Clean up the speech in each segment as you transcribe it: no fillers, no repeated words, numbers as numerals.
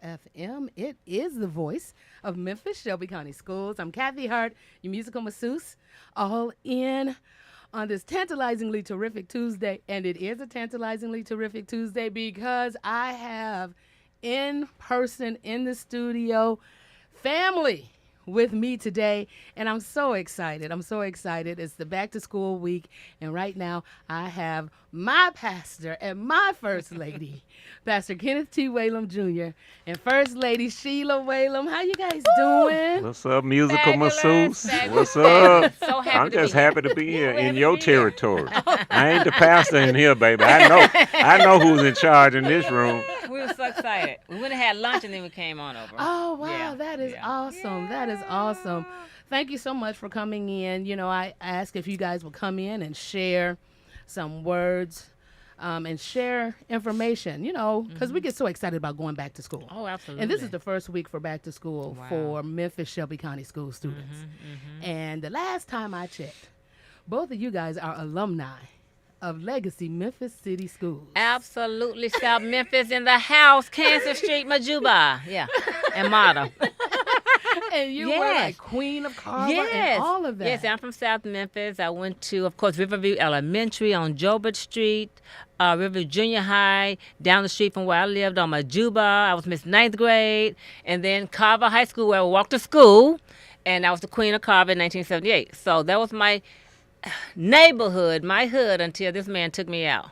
FM. It is the voice of Memphis Shelby County Schools. I'm Cathy Hart, your musical masseuse, all in on this tantalizingly terrific Tuesday. And it is a tantalizingly terrific Tuesday because I have in person in the studio family with me today, and I'm so excited. It's the back to school week, and right now I have my pastor and my first lady, Pastor Kenneth T. Whalum Jr. and First Lady Sheila Whalum. How you guys doing? What's up, musical masseuse? Fabulous. What's up? So happy I'm to just be here. happy to be here in Happy your to be here. territory. I ain't the pastor in here, baby. I know who's in charge in this room. We were so excited. We went and had lunch and then we came on over. Oh, wow, Yeah, that is yeah. awesome. That is awesome. Thank you so much for coming in. You know, I asked if you guys would come in and share some words and share information, you know, because we get so excited about going back to school. Oh, absolutely. And this is the first week for back to school Wow. for Memphis Shelby County School students. And the last time I checked, both of you guys are alumni of Legacy Memphis City Schools. Absolutely. South Memphis in the house. Kansas Street, Majuba. Yeah. And Mata. And you were Yes. like Queen of Carver Yes. and all of that. Yes, I'm from South Memphis. I went to, of course, Riverview Elementary on Jobert Street, Riverview Junior High, down the street from where I lived on Majuba. I was Miss Ninth Grade. And then Carver High School, where I walked to school. And I was the Queen of Carver in 1978. So that was my neighborhood, my hood, until this man took me out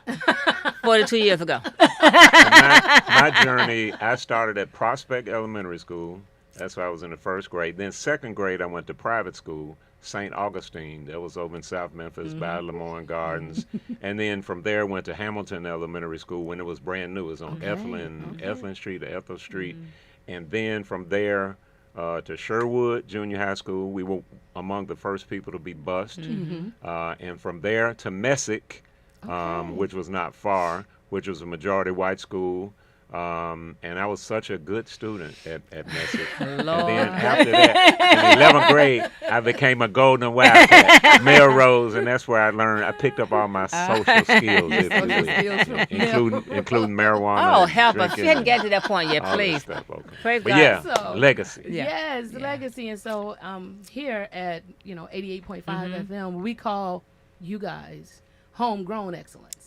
42 years ago. My journey, I started at Prospect Elementary School. That's why I was in the first grade. Then second grade, I went to private school, St. Augustine. That was over in South Memphis by Lemoyne Gardens. And then from there, went to Hamilton Elementary School when it was brand new. It was on Eflin Street, Ethel Street. And then from there to Sherwood Junior High School. We were among the first people to be bused. And from there to Messick, which was not far, which was a majority white school. And I was such a good student at Messick. And then after that, in 11th grade, I became a golden wildcat, Melrose, and that's where I learned. I picked up all my social skills, if you will, including marijuana. Oh, and help us. drinking We hadn't and get to that point yet, all that please. stuff, okay. Praise But God. yeah, So- legacy. Yeah. Yes, legacy. And so here at 88.5 FM, we call you guys homegrown excellence.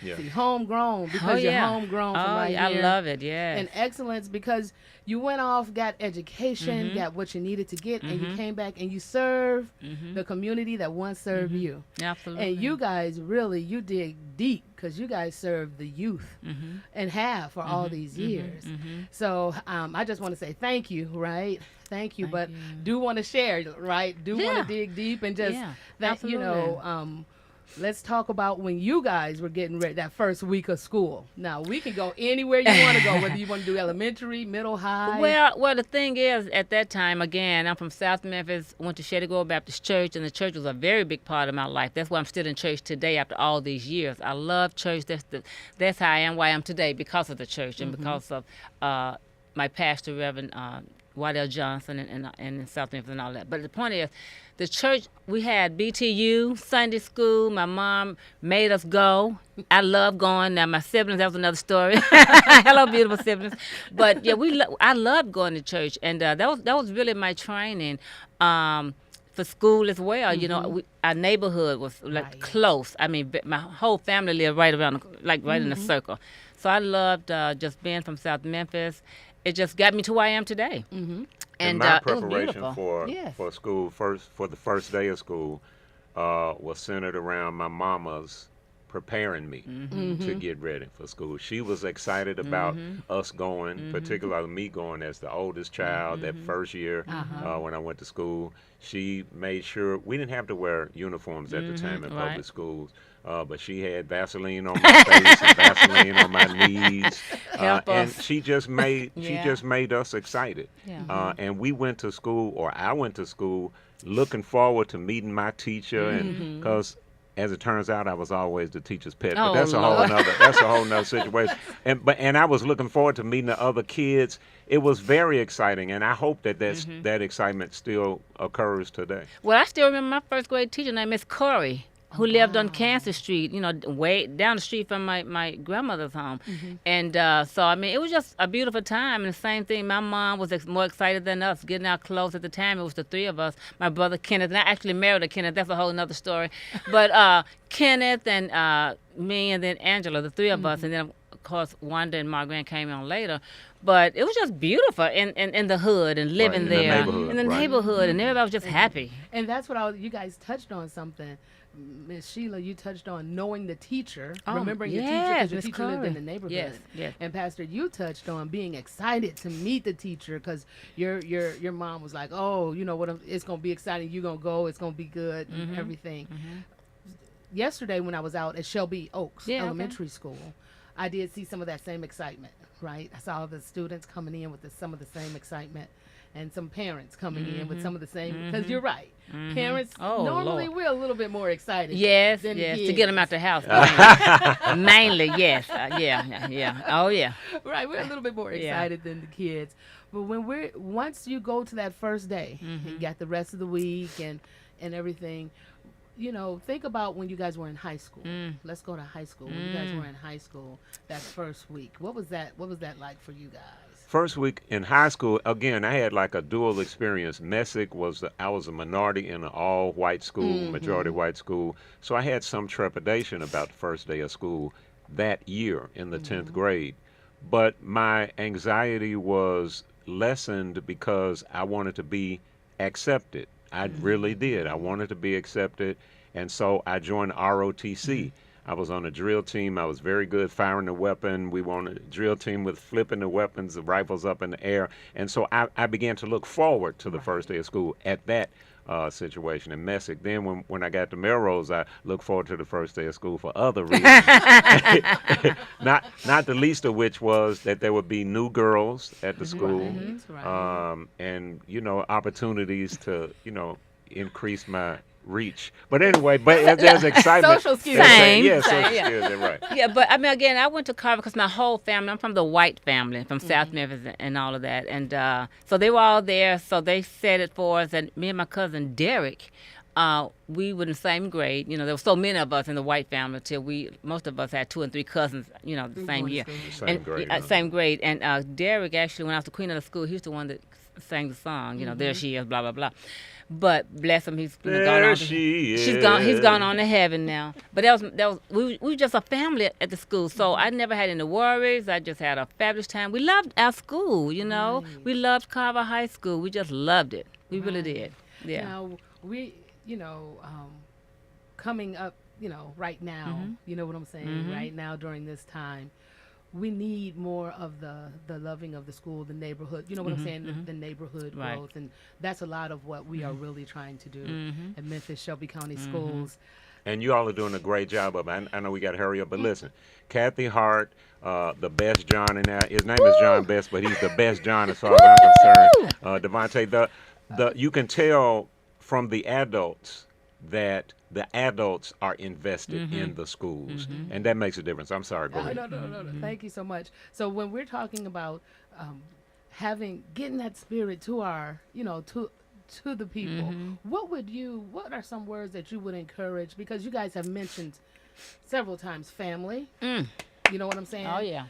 Yeah. See, homegrown because you're homegrown from right I here. love it, yes. And excellence because you went off, got education, got what you needed to get, and you came back and you served the community that once served you. Absolutely. And you guys really, you dig deep because you guys served the youth and have for all these years. So I just want to say thank you, right? Thank you, but do want to share, right? Do want Yeah. to dig deep and just, Yeah, that, you know, let's talk about when you guys were getting ready, that first week of school. Now, we can go anywhere you want to go, whether you want to do elementary, middle, high. Well, the thing is, at that time, again, I'm from South Memphis, went to Shady Grove Baptist Church, and the church was a very big part of my life. That's why I'm still in church today after all these years. I love church. That's how I am, why I am today, because of the church and because of my pastor, Reverend Waddell Johnson, and in South Memphis and all that. But the point is, the church, we had BTU, Sunday school. My mom made us go. I love going. Now, my siblings, that was another story. Hello, beautiful siblings. But, yeah, I loved going to church. And that was really my training for school as well. You know, our neighborhood was like close. I mean, my whole family lived right around, right in a circle. So I loved just being from South Memphis. It just got me to where I am today. And it my was preparation beautiful. for school, for the first day of school, was centered around my mama's preparing me to get ready for school. She was excited about us going, particularly me going as the oldest child that first year when I went to school. She made sure we didn't have to wear uniforms at the time in public schools. But she had Vaseline on my face and Vaseline on my knees, and she just made us excited. Yeah. And we went to school, or I went to school, looking forward to meeting my teacher, and because as it turns out, I was always the teacher's pet. But that's a whole nother situation. And I was looking forward to meeting the other kids. It was very exciting, and I hope that that excitement still occurs today. Well, I still remember my first grade teacher named Miss Corey. who lived on Kansas Street, way down the street from my grandmother's home. And so, I mean, it was just a beautiful time. And the same thing, my mom was more excited than us, getting our clothes at the time. It was the three of us, my brother Kenneth, and I actually married a Kenneth. That's a whole nother story. But Kenneth and me and then Angela, the three of us, and then, of course, Wanda and Margaret came on later. But it was just beautiful in the hood and living in the there. neighborhood, In the right. neighborhood, and everybody was just happy. And that's what you guys touched on something. Miss Sheila, you touched on knowing the teacher, remembering your teacher because your Miss teacher lived in the Curry. neighborhood. Yes. And Pastor, you touched on being excited to meet the teacher because your mom was like, oh, you know what, it's gonna be exciting. You're gonna go. It's gonna be good. And everything. Yesterday, when I was out at Shelby Oaks Elementary School, I did see some of that same excitement. Right, I saw the students coming in with some of the same excitement, and some parents coming in with some of the same. Because you're right, parents normally Lord. we're a little bit more excited. Yes, than the yes, to kids. get them out the house. Mainly, yes. Yeah. Oh, yeah. Right, we're a little bit more Yeah. excited than the kids. But once you go to that first day, you got the rest of the week and everything. Think about when you guys were in high school. Let's go to high school. When you guys were in high school, that first week, what was that like for you guys? First week in high school, again, I had like a dual experience. Messick I was a minority in an all-white school, majority white school. So I had some trepidation about the first day of school that year in the 10th grade. But my anxiety was lessened because I wanted to be accepted. I really did. I wanted to be accepted. And so I joined ROTC. I was on a drill team. I was very good firing the weapon. We were on a drill team with flipping the weapons, the rifles up in the air. And so I began to look forward to the first day of school at that situation in Messick. Then when I got to Melrose, I looked forward to the first day of school for other reasons. not the least of which was that there would be new girls at the school. Right. And opportunities to increase my reach. But anyway, there's excitement. Social skills. Same. Yeah, social Same, yeah. skills. You're right. Yeah, but I mean, again, I went to Carver because my whole family, I'm from the white family, from South Memphis and all of that. And so they were all there, so they said it for us. And me and my cousin Derek, we were in the same grade. There were so many of us in the white family till most of us had 2 and 3 cousins, the same year. Same grade. Huh? Same grade. And Derek, actually, when I was the queen of the school, he was the one that sang the song, there she is, blah, blah, blah. But bless him, he's gone There on. she is. He's gone on to heaven now. But we were just a family at the school, so I never had any worries. I just had a fabulous time. We loved our school, We loved Carver High School. We just loved it. We really did. Yeah. Now we, coming up, right now, you know what I'm saying? Right now during this time, we need more of the loving of the school, the neighborhood. You know what I'm saying? The neighborhood Right. growth, and that's a lot of what we are really trying to do at Memphis Shelby County Schools. And you all are doing a great job of it. I know we got to hurry up, but listen, Cathy Hart, the best John in there. His name is John Best, but he's the best John as far as I'm concerned. Devontae, you can tell from the adults that the adults are invested in the schools, and that makes a difference. I'm sorry, go ahead. No. Thank you so much. So when we're talking about getting that spirit to our, to the people, what are some words that you would encourage? Because you guys have mentioned several times family. You know what I'm saying? Oh, yeah.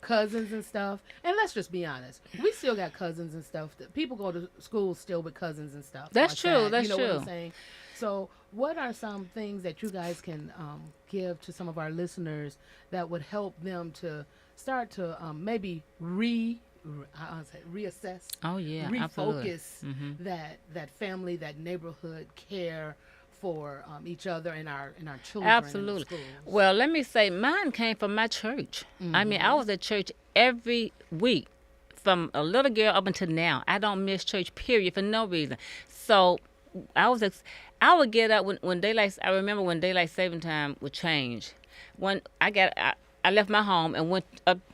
Cousins and stuff. And let's just be honest. We still got cousins and stuff. People go to school still with cousins and stuff. That's like true. that. That's you know true. What I'm saying? So what are some things that you guys can give to some of our listeners that would help them to start to maybe reassess, Oh, yeah. Absolutely. refocus that family, that neighborhood care for each other and our children. Absolutely. In the schools. Well, let me say, mine came from my church. I mean, I was at church every week from a little girl up until now. I don't miss church, period, for no reason. So I would get up when I remember when daylight saving time would change. When I left my home and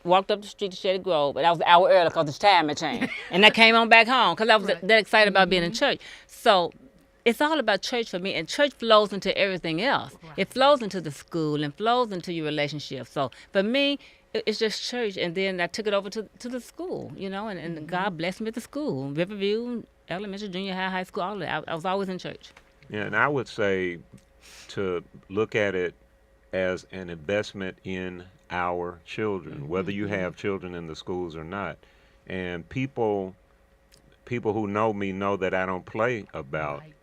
walked up the street to Shady Grove, but I was an hour early because the time had changed. And I came on back home because I was that excited about being in church. So it's all about church for me, and church flows into everything else. Right. It flows into the school and flows into your relationship. So for me, it's just church, and then I took it over to the school, and God blessed me at the school, Riverview, elementary, junior high, high school, all of that. I was always in church. Yeah, and I would say to look at it as an investment in our children, whether you have children in the schools or not. And people who know me know that I don't play about Right.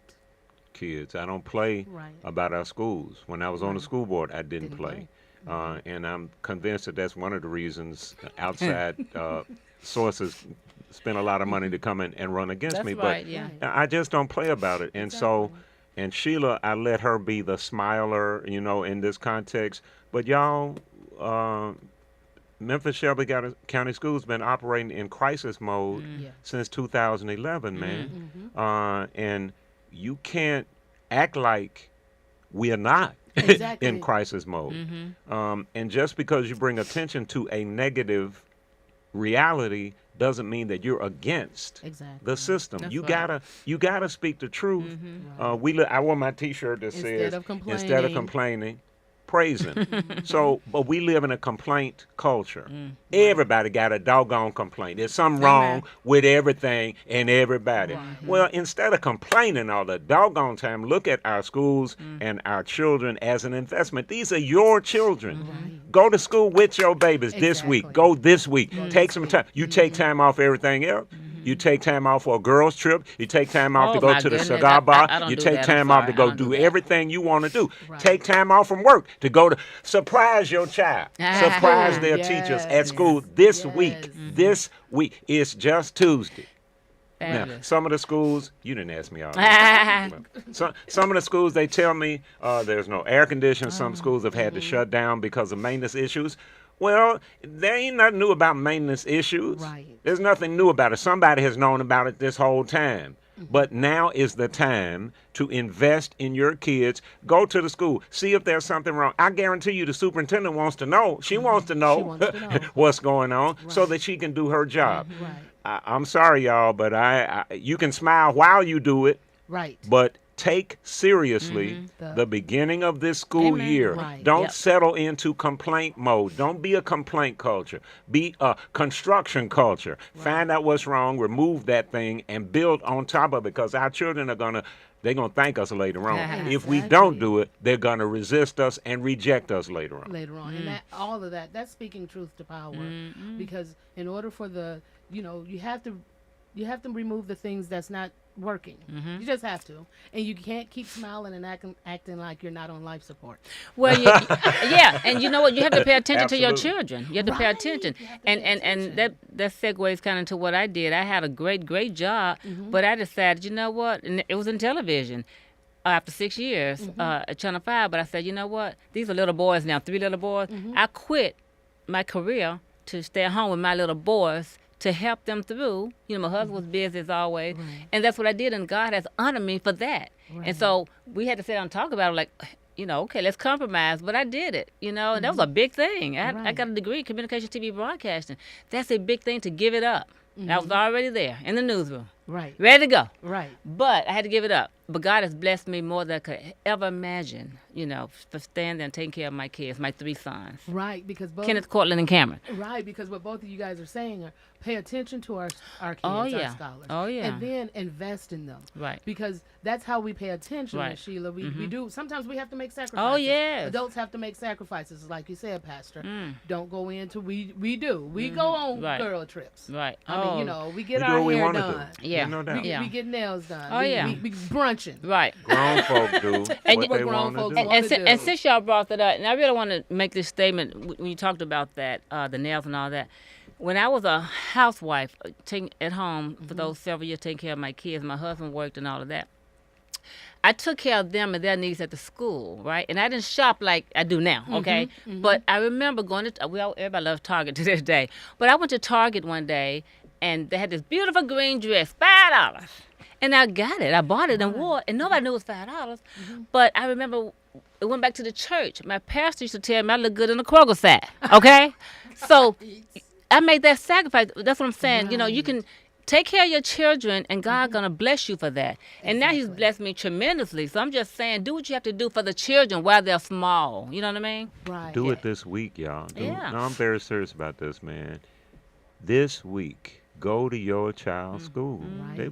kids. I don't play Right. about our schools. When I was on the Right. school board, I didn't Didn't play. play. And I'm convinced that that's one of the reasons outside sources spend a lot of money to come in and run against That's me. right. But Yeah. I just don't play about it. And so, Exactly. and Sheila, I let her be the smiler, in this context. But y'all, Memphis Shelby County Schools been operating in crisis mode Yes. since 2011, man. Mm-hmm. And you can't act like we are not Exactly. in crisis mode. And just because you bring attention to a negative reality doesn't mean that you're against Exactly. the system. That's You right. gotta speak the truth. Right. I wore my T-shirt that Instead says of instead of complaining, praising. So, but we live in a complaint culture. Everybody got a doggone complaint. There's something wrong with everything and everybody. Well, instead of complaining all the doggone time, look at our schools and our children as an investment. These are your children. Right. Go to school with your babies this week. Exactly. Go this week. Take some time. You take time off everything else. You take time off for a girls trip. You take time off Oh, to go my to the goodness. cigar bar. I don't You do take that. I'm time off to sorry. go I don't do do that. everything you want to do. Right. Take time off from work to go to surprise your child. Surprise their teachers at Yes. school this Yes. week. This week. It's just Tuesday. Now, Fabulous. some of the schools, you didn't ask me all this. Some of the schools, they tell me there's no air conditioning. Some schools have had to shut down because of maintenance issues. Well, there ain't nothing new about maintenance issues. Right. There's nothing new about it. Somebody has known about it this whole time. But now is the time to invest in your kids. Go to the school. See if there's something wrong. I guarantee you the superintendent wants to know. She wants to know, wants to know. what's going on so Right. that she can do her job. Right. I'm sorry, y'all, but you can smile while you do it, Right. but take seriously The- the beginning of this school Amen. year. Right. Don't Yep. settle into complaint mode. Don't be a complaint culture. Be a construction culture. Find out what's wrong, remove that thing, and build on top of it, because our children are they're gonna thank us later on. If we don't do it, they're gonna resist us and reject us later on. Later on, and that all of that's speaking truth to power, because in order for you have to remove the things that's not working. You just have to, and you can't keep smiling and acting like you're not on life support. Well, yeah, and you know what? You have to pay attention to your Absolutely. children. You have to pay Right. attention, You have to and pay and that segues kind of into what I did. I had a great job, but I decided, you know what? And it was in television. After 6 years at Channel 5, but I said, you know what? These are little boys now, 3 little boys. I quit my career to stay at home with my little boys to help them through. You know, my husband was busy as always, Right. and that's what I did, and God has honored me for that. Right. And so we had to sit down and talk about it, like, okay, let's compromise. But I did it, and that was a big thing. I Right. got a degree in communication, TV, broadcasting. That's a big thing to give it up. I was already there in the newsroom, Right. ready to go. Right. But I had to give it up. But God has blessed me more than I could ever imagine, for standing there and taking care of my kids, my 3 sons, Right. Because both. Kenneth, Cortland, and Cameron. Right, because what both of you guys are saying are pay attention to our kids, Oh, our yeah. scholars. Oh, yeah. And then invest in them. Right. Because that's how we pay attention, Right. Miss Sheila. We do. Sometimes we have to make sacrifices. Oh, yes. Adults have to make sacrifices, like you said, Pastor. Don't go into we do. We go on Right. girl trips. Right. I mean, we get We our do what we hair wanna done. do. Yeah. No doubt. Yeah. We get nails done. Oh, yeah. We brunching. Right. Grown folk do And what you- they Grown want to folks do. want. And, to do. and since y'all brought that up, and I really want to make this statement when you talked about that, the nails and all that. When I was a housewife at home for those several years, taking care of my kids, my husband worked and all of that. I took care of them and their needs at the school, right? And I didn't shop like I do now, okay? But I remember going to, everybody loves Target to this day. But I went to Target one day, and they had this beautiful green dress, $5. And I got it. I bought it and wore it, and nobody knew it was $5. But I remember it went back to the church. My pastor used to tell me I look good in a Kroger sack, okay? So I made that sacrifice. That's what I'm saying. You can take care of your children, and God's going to bless you for that. And now he's blessed me tremendously. So I'm just saying, do what you have to do for the children while they're small. You know what I mean? Right. Do it this week, y'all. Yeah. No, I'm very serious about this, man. This week, go to your child's school. Right.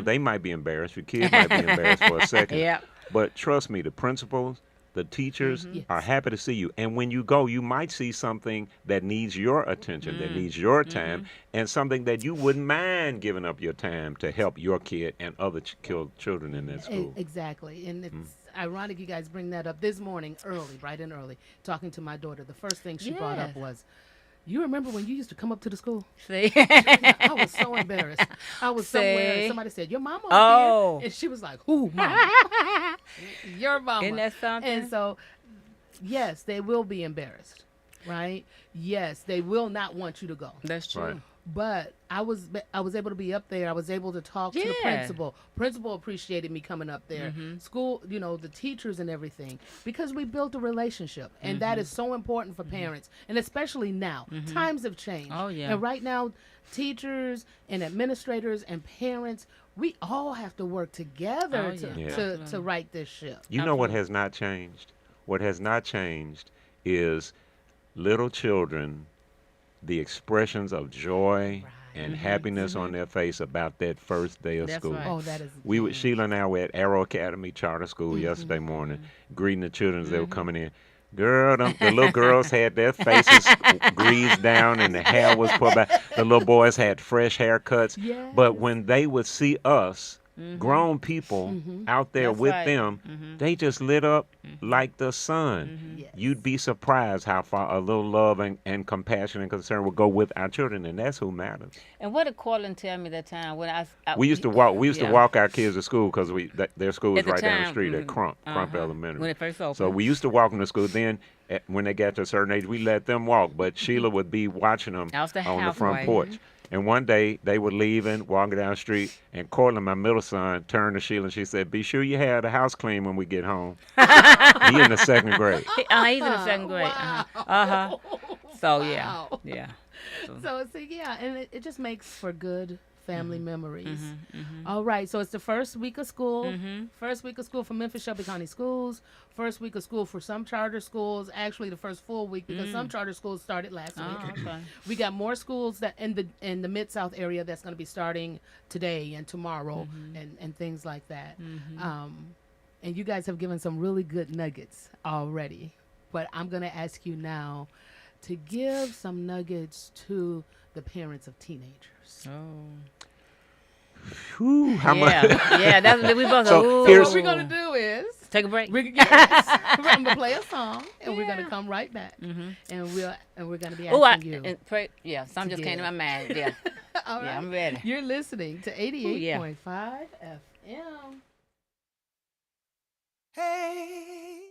They might be embarrassed. Your kid might be embarrassed for a second. Yeah. But trust me, the principals, the teachers are Yes. happy to see you. And when you go, you might see something that needs your attention, that needs your time, and something that you wouldn't mind giving up your time to help your kid and other children in that school. Exactly. And it's ironic you guys bring that up this morning early, bright and early, talking to my daughter. The first thing she brought up Yes. was, you remember when you used to come up to the school? See? I was so embarrassed. I was somewhere and See? somebody said, your mama Oh. up here? And she was like, who, mama? Your mama. Isn't that something? And so, yes, they will be embarrassed, right? Yes, they will not want you to go. That's true. Right. But I was able to be up there. I was able to talk to the Yeah. principal. Principal appreciated me coming up there. School, the teachers and everything, because we built a relationship, and that is so important for parents, and especially now. Times have changed. Oh, yeah. And right now, teachers and administrators and parents, we all have to work together Oh, to, yeah. to right this ship. You know what has not changed? What has not changed is little children, the expressions of joy and happiness on their face about that first day of That's school. right. Oh, that is. We were, Sheila and I were at Arrow Academy Charter School yesterday morning, greeting the children as they were coming in. Girl, the little girls had their faces greased down and the hair was pulled back. The little boys had fresh haircuts. Yes. But when they would see us, grown people, out there That's with right. them, they just lit up like the sun. Yes. You'd be surprised how far a little love and compassion and concern will go with our children, and that's who matters. And what did Cortland tell me that time when I We used to walk. We used to Yeah. walk our kids to school because their school was At the right down the time, street at Crump Elementary. when it first opened. So we used to walk them to school. Then, when they got to a certain age, we let them walk. But Sheila would be watching them I was the on the front houseboy. porch. And one day they were leaving, walking down the street, and Cortland, my middle son, turned to Sheila and she said, "Be sure you have the house clean when we get home." He in the second grade. He's in the second grade. Wow. So Wow. yeah. So yeah, and it just makes for good family memories. All right, so it's the first week of school. First week of school for Memphis Shelby County Schools. First week of school for some charter schools. Actually, the first full week because some charter schools started last Oh, week. okay. We got more schools that in the Mid-South area that's going to be starting today and tomorrow and things like that. And you guys have given some really good nuggets already. But I'm going to ask you now to give some nuggets to the parents of teenagers. Oh. Whew, how much? Yeah. That's what we both. So So here's- what we're going to do is Take a break. we're going to play a song and we're going to come right back. And we're going to be asking you. and pray, yeah, something just came to my mind. Yeah. All right. Yeah, I'm ready. You're listening to 88.5 yeah. FM. Hey,